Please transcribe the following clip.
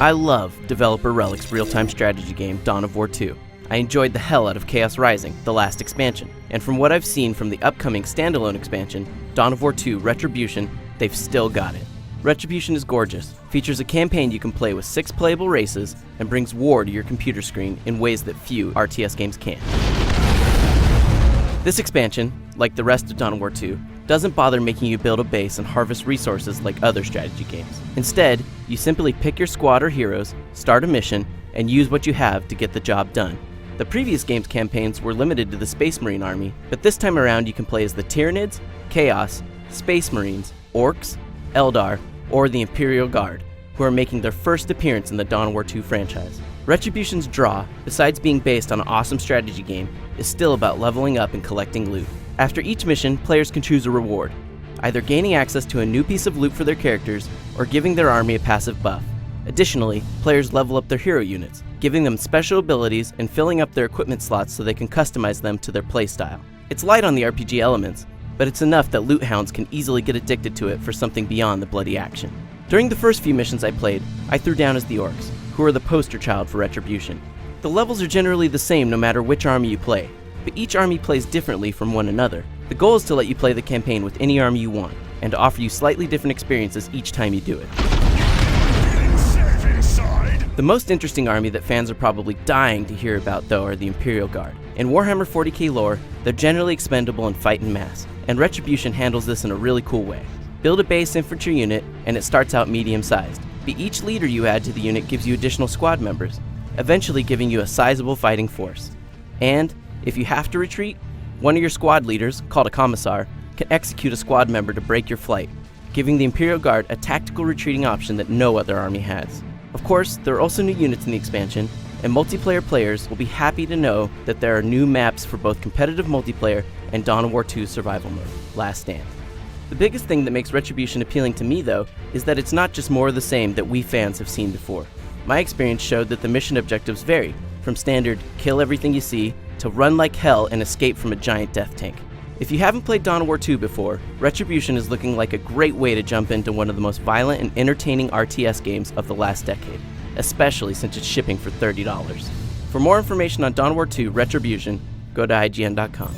I love developer Relic's real-time strategy game, Dawn of War 2. I enjoyed the hell out of Chaos Rising, the last expansion, and from what I've seen from the upcoming standalone expansion, Dawn of War 2 Retribution, they've still got it. Retribution is gorgeous, features a campaign you can play with 6 playable races, and brings war to your computer screen in ways that few RTS games can. This expansion, like the rest of Dawn of War 2, doesn't bother making you build a base and harvest resources like other strategy games. Instead, you simply pick your squad or heroes, start a mission, and use what you have to get the job done. The previous game's campaigns were limited to the Space Marine army, but this time around you can play as the Tyranids, Chaos, Space Marines, Orcs, Eldar, or the Imperial Guard, who are making their first appearance in the Dawn of War 2 franchise. Retribution's draw, besides being based on an awesome strategy game, is still about leveling up and collecting loot. After each mission, players can choose a reward, either gaining access to a new piece of loot for their characters or giving their army a passive buff. Additionally, players level up their hero units, giving them special abilities and filling up their equipment slots so they can customize them to their playstyle. It's light on the RPG elements, but it's enough that loot hounds can easily get addicted to it for something beyond the bloody action. During the first few missions I played, I threw down as the Orcs, who are the poster child for Retribution. The levels are generally the same no matter which army you play, but each army plays differently from one another. The goal is to let you play the campaign with any army you want, and to offer you slightly different experiences each time you do it. The most interesting army that fans are probably dying to hear about, though, are the Imperial Guard. In Warhammer 40k lore, they're generally expendable and fight en masse, and Retribution handles this in a really cool way. Build a base infantry unit, and it starts out medium-sized, but each leader you add to the unit gives you additional squad members, eventually giving you a sizable fighting force. And, if you have to retreat, one of your squad leaders, called a commissar, can execute a squad member to break your flight, giving the Imperial Guard a tactical retreating option that no other army has. Of course, there are also new units in the expansion, and multiplayer players will be happy to know that there are new maps for both competitive multiplayer and Dawn of War 2 survival mode, Last Stand. The biggest thing that makes Retribution appealing to me, though, is that it's not just more of the same that we fans have seen before. My experience showed that the mission objectives vary, from standard kill everything you see to run like hell and escape from a giant death tank. If you haven't played Dawn of War 2 before, Retribution is looking like a great way to jump into one of the most violent and entertaining RTS games of the last decade, especially since it's shipping for $30. For more information on Dawn of War 2 Retribution, go to IGN.com.